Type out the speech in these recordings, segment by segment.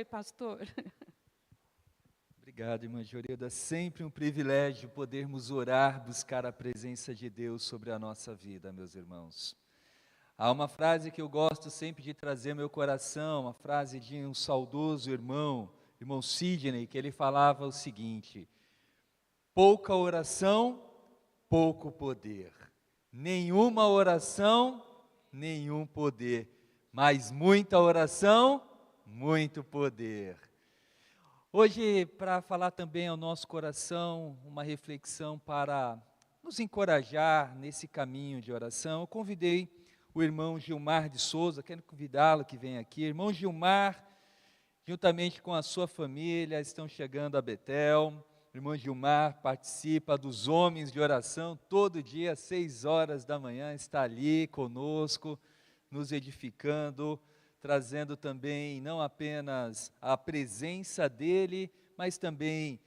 abençoe, pastor. Obrigado, irmã Joreda. Sempre um privilégio podermos orar, buscar a presença de Deus sobre a nossa vida, meus irmãos. Há uma frase que eu gosto sempre de trazer ao meu coração, uma frase de um saudoso irmão Sidney, que ele falava o seguinte: pouca oração, pouco poder. Nenhuma oração, nenhum poder. Mas muita oração, muito poder. Hoje, para falar também ao nosso coração, uma reflexão para nos encorajar nesse caminho de oração, eu convidei o irmão Gilmar de Souza, quero convidá-lo que venha aqui. Irmão Gilmar, juntamente com a sua família, estão chegando a Betel. O irmão Gilmar participa dos homens de oração, todo dia às 6 horas da manhã, está ali conosco, nos edificando, trazendo também não apenas a presença dele, mas também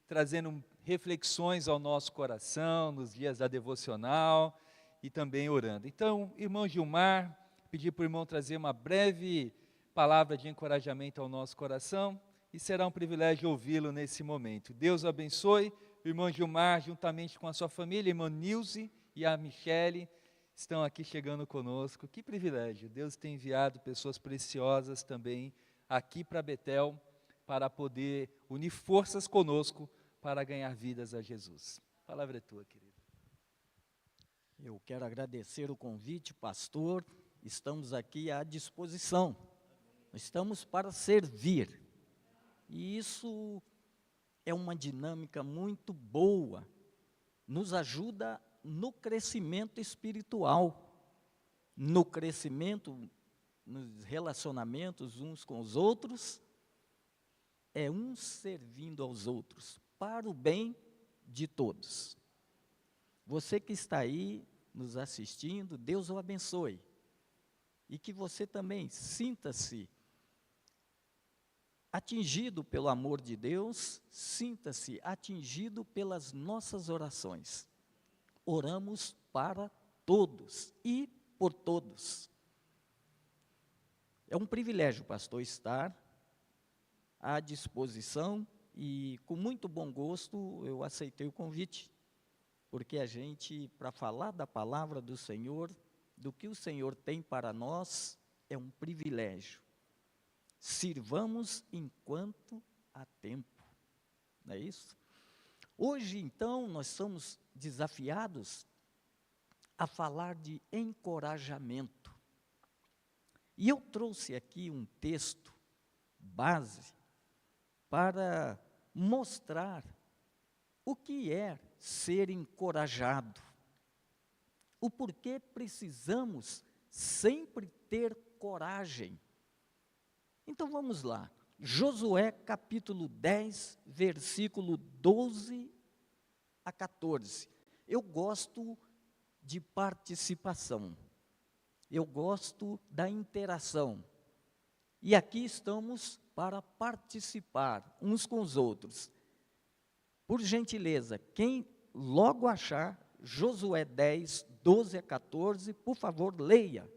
trazendo reflexões ao nosso coração nos dias da devocional e também orando. Então, irmão Gilmar, pedi para o irmão trazer uma breve palavra de encorajamento ao nosso coração e será um privilégio ouvi-lo nesse momento. Deus o abençoe. O irmão Gilmar, juntamente com a sua família, a irmã Nilce e a Michele, estão aqui chegando conosco. Que privilégio, Deus tem enviado pessoas preciosas também aqui para Betel, para poder unir forças conosco para ganhar vidas a Jesus. A palavra é tua, querido. Eu quero agradecer o convite, pastor, estamos aqui à disposição, estamos para servir, e isso é uma dinâmica muito boa, nos ajuda no crescimento espiritual, no crescimento, nos relacionamentos uns com os outros, é uns servindo aos outros, para o bem de todos. Você que está aí nos assistindo, Deus o abençoe, e que você também sinta-se atingido pelo amor de Deus, sinta-se atingido pelas nossas orações. Oramos para todos e por todos. É um privilégio, pastor, estar à disposição e com muito bom gosto eu aceitei o convite, porque a gente, para falar da palavra do Senhor, do que o Senhor tem para nós, é um privilégio. Sirvamos enquanto há tempo, não é isso? Hoje, então, nós somos desafiados a falar de encorajamento. E eu trouxe aqui um texto base para mostrar o que é ser encorajado. O porquê precisamos sempre ter coragem. Então vamos lá. Josué capítulo 10, versículo 12 a 14. Eu gosto de participação. Eu gosto da interação. E aqui estamos para participar uns com os outros. Por gentileza, quem logo achar Josué 10, 12 a 14, por favor, leia.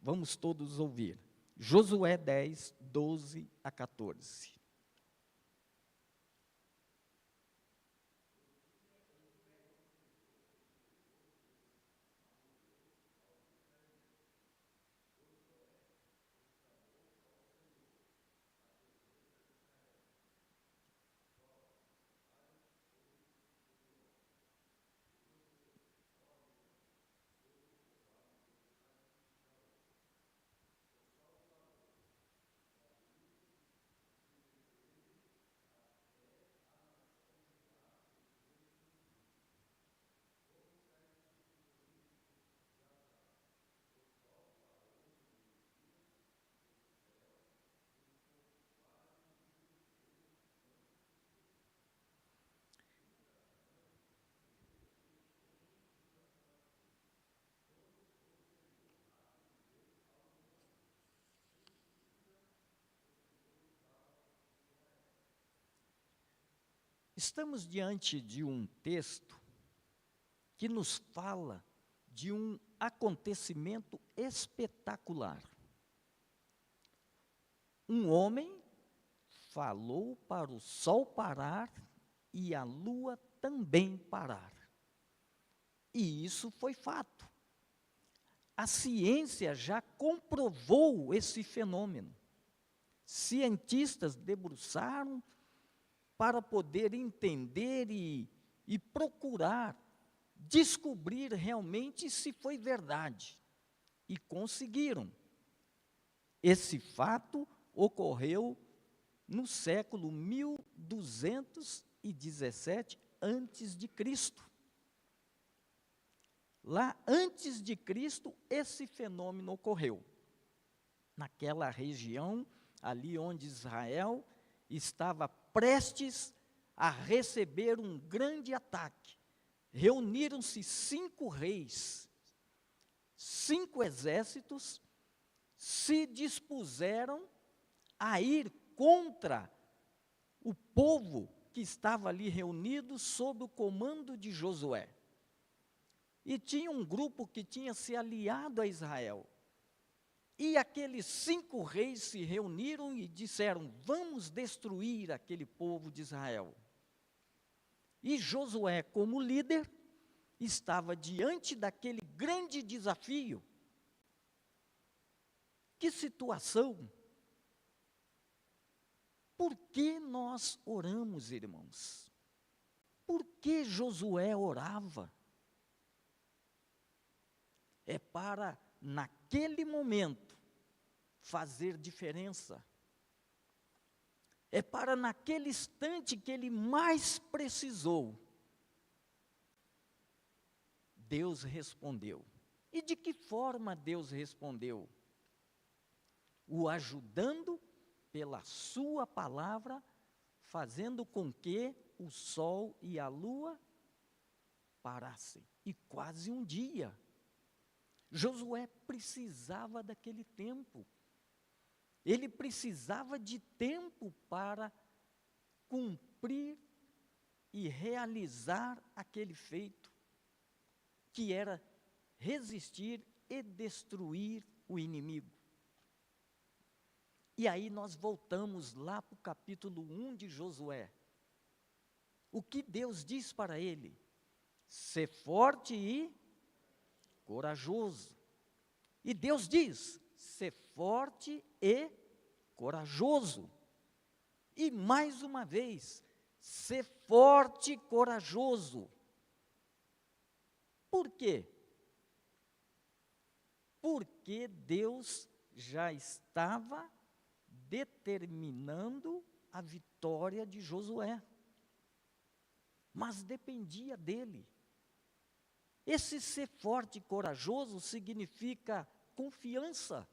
Vamos todos ouvir. Josué 10, 12 a 14. Estamos diante de um texto que nos fala de um acontecimento espetacular. um homem falou para o sol parar e a lua também parar. E isso foi fato. A ciência já comprovou esse fenômeno. Cientistas debruçaram para poder entender e procurar descobrir realmente se foi verdade. E conseguiram. Esse fato ocorreu no século 1217 antes de Cristo. Lá antes de Cristo, esse fenômeno ocorreu. Naquela região, ali onde Israel estava prestes a receber um grande ataque. Reuniram-se 5 reis, 5 exércitos, se dispuseram a ir contra o povo que estava ali reunido sob o comando de Josué. E tinha um grupo que tinha se aliado a Israel. E aqueles 5 reis se reuniram e disseram: vamos destruir aquele povo de Israel. E Josué, como líder, estava diante daquele grande desafio. Que situação! Por que nós oramos, irmãos? Por que Josué orava? É para, naquele momento, fazer diferença. É para, naquele instante que ele mais precisou, Deus respondeu. E de que forma Deus respondeu? O ajudando pela sua palavra, fazendo com que o sol e a lua parassem. E quase um dia. Josué precisava daquele tempo. Ele precisava de tempo para cumprir e realizar aquele feito, que era resistir e destruir o inimigo. E aí nós voltamos lá para o capítulo 1 de Josué. O que Deus diz para ele? Ser forte e corajoso. E Deus diz: ser forte e corajoso. E mais uma vez, ser forte e corajoso. Por quê? Porque Deus já estava determinando a vitória de Josué. Mas dependia dele. Esse ser forte e corajoso significa confiança,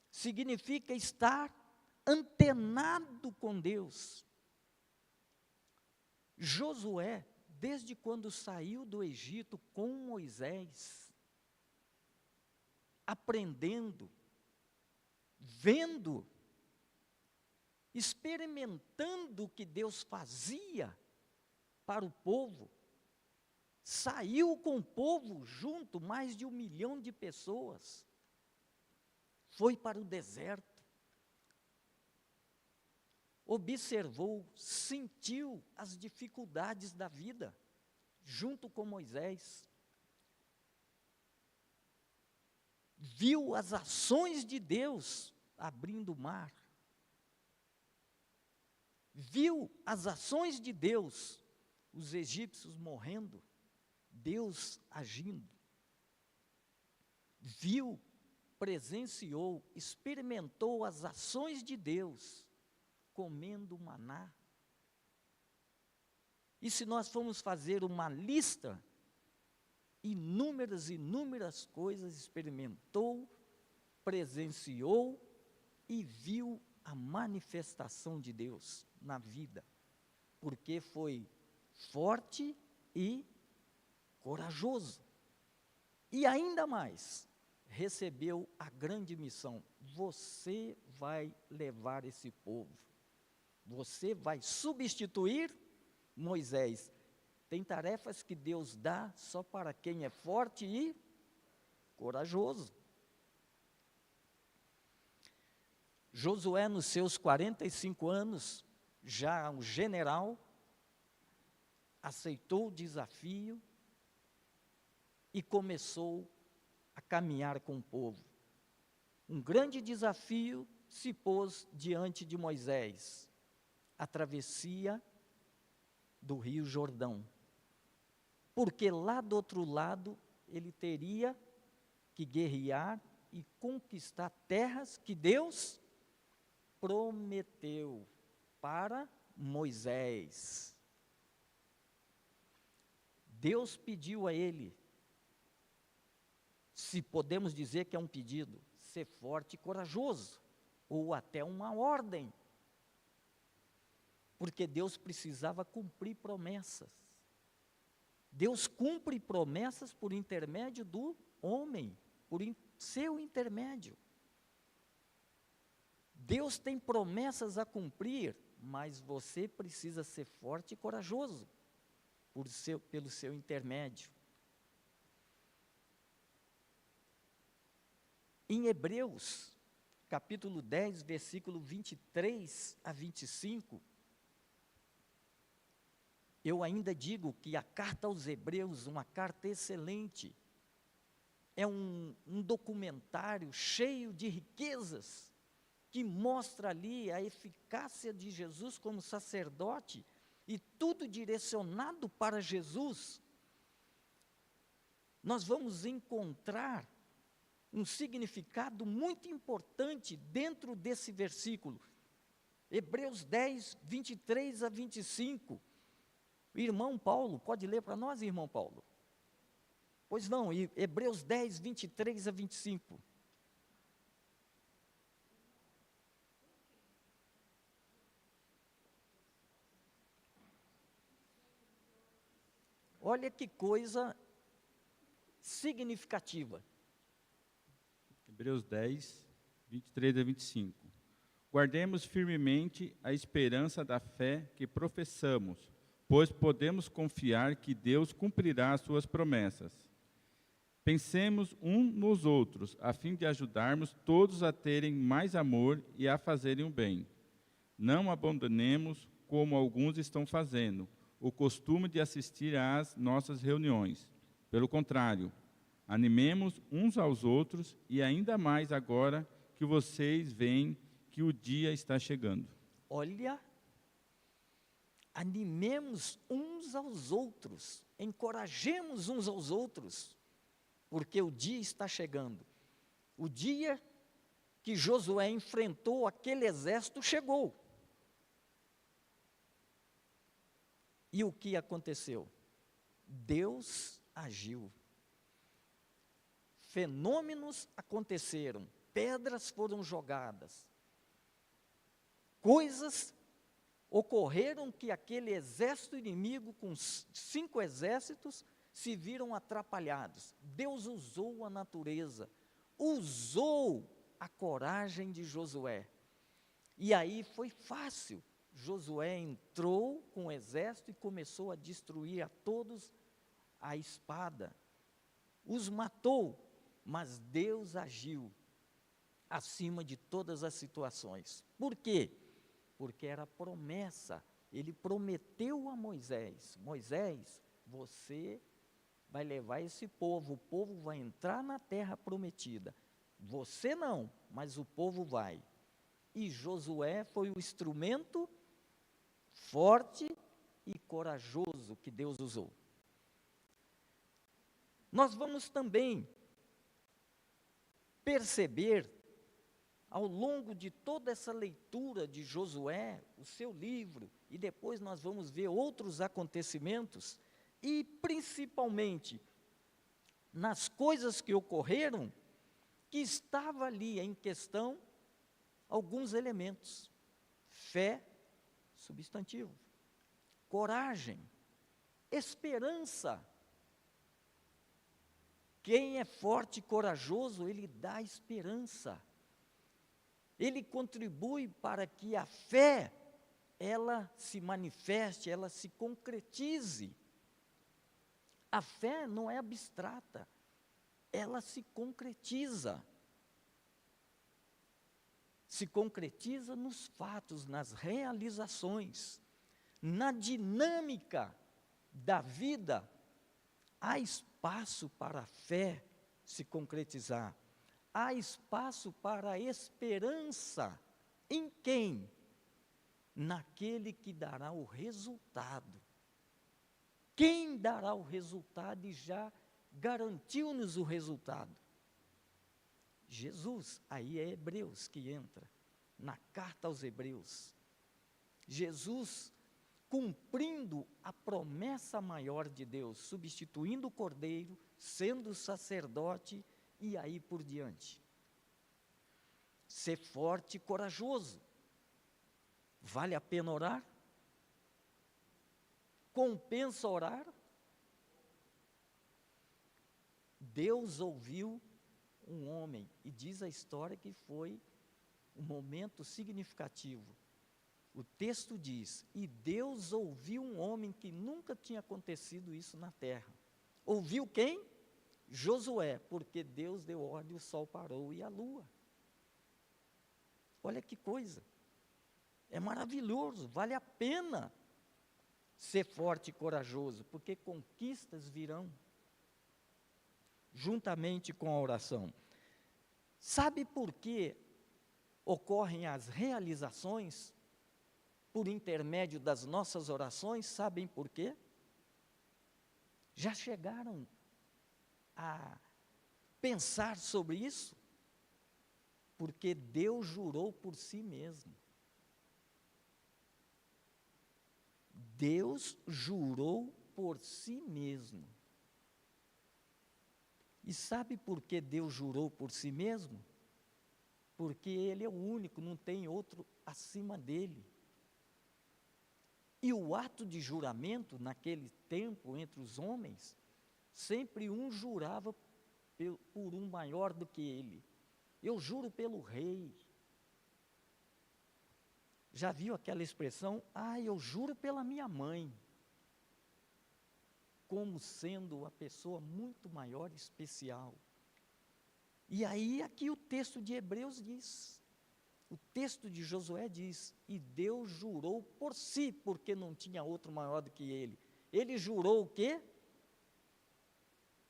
significa estar antenado com Deus. Josué, desde quando saiu do Egito com Moisés, aprendendo, vendo, experimentando o que Deus fazia para o povo, saiu com o povo junto, mais de 1 milhão de pessoas, foi para o deserto, observou, sentiu as dificuldades da vida, junto com Moisés, viu as ações de Deus abrindo o mar, viu as ações de Deus, os egípcios morrendo, Deus agindo, viu, presenciou, experimentou as ações de Deus, comendo maná. E se nós formos fazer uma lista, inúmeras coisas experimentou, presenciou e viu a manifestação de Deus na vida, porque foi forte e corajoso. E ainda mais, recebeu a grande missão: você vai levar esse povo, você vai substituir Moisés. Tem tarefas que Deus dá só para quem é forte e corajoso. Josué, nos seus 45 anos, já um general, aceitou o desafio e começou a caminhar com o povo. Um grande desafio se pôs diante de Moisés, a travessia do Rio Jordão. Porque lá do outro lado, ele teria que guerrear e conquistar terras que Deus prometeu para Moisés. Deus pediu a ele, se podemos dizer que é um pedido, ser forte e corajoso, ou até uma ordem, porque Deus precisava cumprir promessas. Deus cumpre promessas por intermédio do homem, por seu intermédio. Deus tem promessas a cumprir, mas você precisa ser forte e corajoso pelo seu intermédio. Em Hebreus, capítulo 10, versículo 23 a 25, eu ainda digo que a carta aos Hebreus, uma carta excelente, é um documentário cheio de riquezas, que mostra ali a eficácia de Jesus como sacerdote, e tudo direcionado para Jesus. Nós vamos encontrar um significado muito importante dentro desse versículo. Hebreus 10, 23 a 25. Irmão Paulo, pode ler para nós, irmão Paulo? Pois não, Hebreus 10, 23 a 25. Olha que coisa significativa. Hebreus 10, 23 a 25. Guardemos firmemente a esperança da fé que professamos, pois podemos confiar que Deus cumprirá as suas promessas. Pensemos uns nos outros, a fim de ajudarmos todos a terem mais amor e a fazerem o bem. Não abandonemos, como alguns estão fazendo, o costume de assistir às nossas reuniões. Pelo contrário, animemos uns aos outros, e ainda mais agora que vocês veem que o dia está chegando. Olha, animemos uns aos outros, encorajemos uns aos outros, porque o dia está chegando. O dia que Josué enfrentou aquele exército chegou. E o que aconteceu? Deus agiu. Fenômenos aconteceram, pedras foram jogadas, coisas ocorreram que aquele exército inimigo, com 5 exércitos, se viram atrapalhados. Deus usou a natureza, usou a coragem de Josué. E aí foi fácil. Josué entrou com o exército e começou a destruir a todos a espada. Os matou, mas Deus agiu acima de todas as situações. Por quê? Porque era promessa. Ele prometeu a Moisés: Moisés, você vai levar esse povo, o povo vai entrar na terra prometida. Você não, mas o povo vai. E Josué foi o instrumento forte e corajoso que Deus usou. Nós vamos também perceber, ao longo de toda essa leitura de Josué, o seu livro, e depois nós vamos ver outros acontecimentos, e principalmente nas coisas que ocorreram, que estava ali em questão alguns elementos: fé, substantivo; coragem, esperança. Quem é forte e corajoso, ele dá esperança. Ele contribui para que a fé, ela se manifeste, ela se concretize. A fé não é abstrata, ela se concretiza. se concretiza nos fatos, nas realizações, na dinâmica da vida. Há espaço para a fé se concretizar. Há espaço para a esperança. Em quem? Naquele que dará o resultado. Quem dará o resultado e já garantiu-nos o resultado? Jesus. Aí é Hebreus que entra, na carta aos Hebreus. Jesus cumprindo a promessa maior de Deus, substituindo o cordeiro, sendo sacerdote e aí por diante. Ser forte e corajoso. Vale a pena orar? Compensa orar? Deus ouviu um homem, e diz a história que foi um momento significativo. O texto diz, e Deus ouviu um homem que nunca tinha acontecido isso na terra. Ouviu quem? Josué, porque Deus deu ordem, o sol parou e a lua. Olha que coisa, é maravilhoso, vale a pena ser forte e corajoso, porque conquistas virão, juntamente com a oração. Sabe por que ocorrem as realizações? Por intermédio das nossas orações, sabem por quê? Já chegaram a pensar sobre isso? Porque Deus jurou por si mesmo. Deus jurou por si mesmo. E sabe por que Deus jurou por si mesmo? Porque Ele é o único, não tem outro acima dele. E o ato de juramento, naquele tempo, entre os homens, sempre um jurava por um maior do que ele. Eu juro pelo rei. Já viu aquela expressão? Eu juro pela minha mãe. Como sendo a pessoa muito maior e especial. E aí, aqui o texto de Hebreus diz, o texto de Josué diz, e Deus jurou por si, porque não tinha outro maior do que ele. Ele jurou o quê?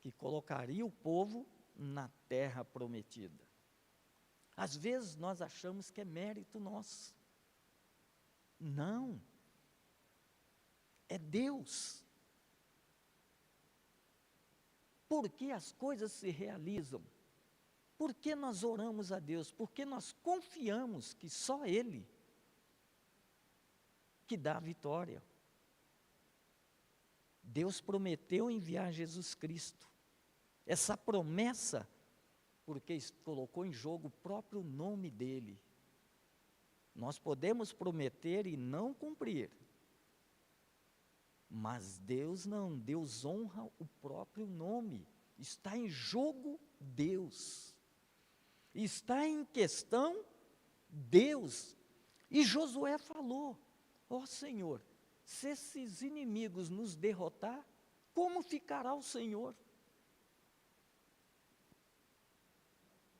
Que colocaria o povo na terra prometida. Às vezes nós achamos que é mérito nosso. Não. É Deus. Porque as coisas se realizam. Porque nós oramos a Deus? Porque nós confiamos que só Ele que dá a vitória. Deus prometeu enviar Jesus Cristo. Essa promessa, porque colocou em jogo o próprio nome dEle. Nós podemos prometer e não cumprir. Mas Deus não, Deus honra o próprio nome. Está em jogo Deus. Está em questão Deus. E Josué falou, Senhor, se esses inimigos nos derrotar, como ficará o Senhor?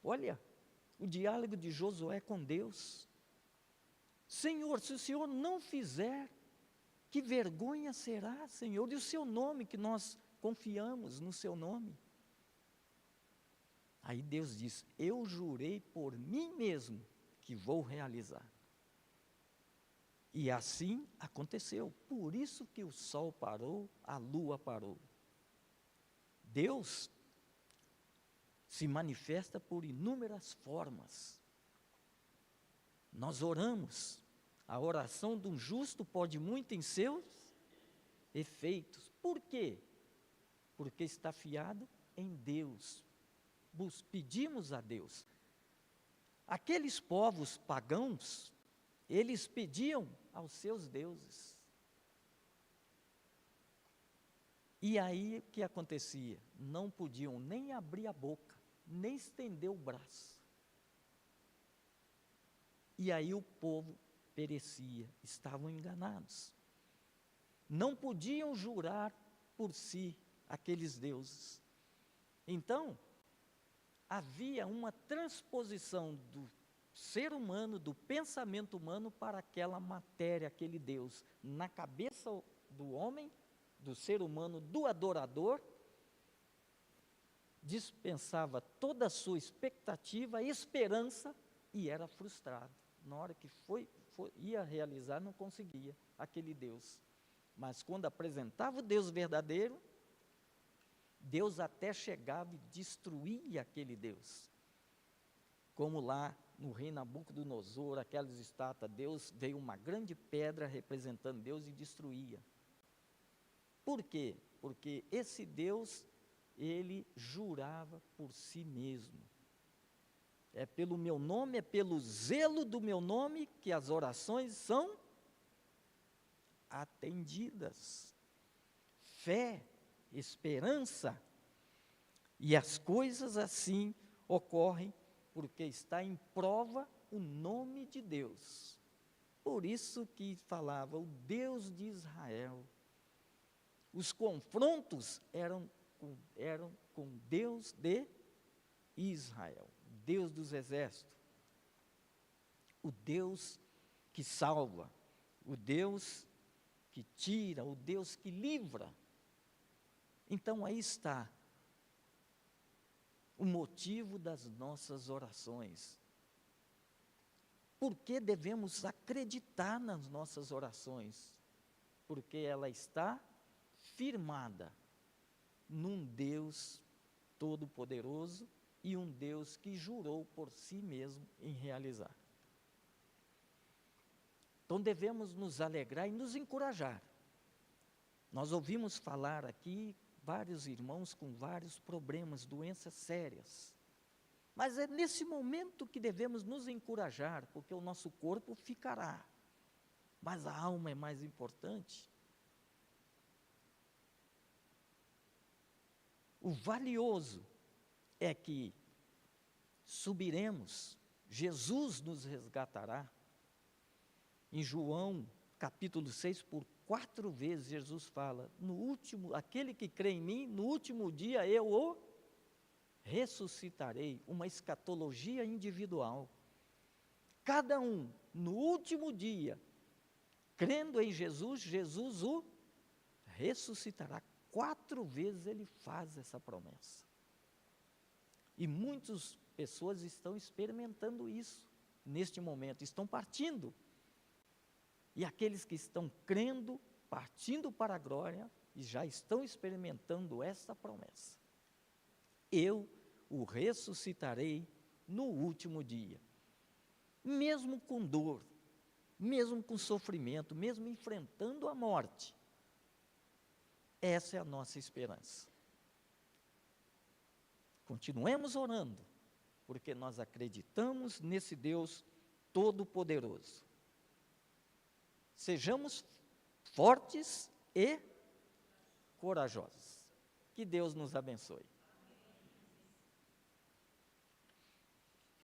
Olha, o diálogo de Josué com Deus. Senhor, se o Senhor não fizer, que vergonha será, Senhor? E o seu nome, que nós confiamos no seu nome. Aí Deus diz, eu jurei por mim mesmo que vou realizar. E assim aconteceu. Por isso que o sol parou, a lua parou. Deus se manifesta por inúmeras formas. Nós oramos. A oração de um justo pode muito em seus efeitos. Por quê? Porque está fiado em Deus. Pedimos a Deus. Aqueles povos pagãos, eles pediam aos seus deuses. E aí o que acontecia? Não podiam nem abrir a boca, nem estender o braço. E aí o povo perecia, estavam enganados. Não podiam jurar por si aqueles deuses. Então, havia uma transposição ser humano, do pensamento humano para aquela matéria, aquele Deus. Na cabeça do homem, do ser humano, do adorador, dispensava toda a sua expectativa, esperança, e era frustrado. Na hora que ia realizar, não conseguia aquele Deus. Mas quando apresentava o Deus verdadeiro, Deus até chegava e destruía aquele Deus. Como lá no rei Nabucodonosor, aquelas estátuas, Deus veio uma grande pedra representando Deus e destruía. Por quê? Porque esse Deus, ele jurava por si mesmo. É pelo meu nome, é pelo zelo do meu nome que as orações são atendidas. Fé, esperança, e as coisas assim ocorrem porque está em prova o nome de Deus. Por isso que falava o Deus de Israel. Os confrontos eram com Deus de Israel, Deus dos exércitos, o Deus que salva, o Deus que tira, o Deus que livra. Então aí está o motivo das nossas orações. Por que devemos acreditar nas nossas orações? Porque ela está firmada num Deus todo-poderoso e um Deus que jurou por si mesmo em realizar. Então devemos nos alegrar e nos encorajar. Nós ouvimos falar aqui vários irmãos com vários problemas, doenças sérias. Mas é nesse momento que devemos nos encorajar, porque o nosso corpo ficará, mas a alma é mais importante. O valioso é que subiremos, Jesus nos resgatará. Em João, capítulo 6, por 4 vezes Jesus fala, aquele que crê em mim, no último dia eu o ressuscitarei, uma escatologia individual. Cada um, no último dia, crendo em Jesus, Jesus o ressuscitará. 4 vezes ele faz essa promessa. E muitas pessoas estão experimentando isso neste momento, estão partindo. E aqueles que estão crendo, partindo para a glória, e já estão experimentando essa promessa. Eu o ressuscitarei no último dia. Mesmo com dor, mesmo com sofrimento, mesmo enfrentando a morte. Essa é a nossa esperança. Continuemos orando, porque nós acreditamos nesse Deus todo-poderoso. Sejamos fortes e corajosos. Que Deus nos abençoe.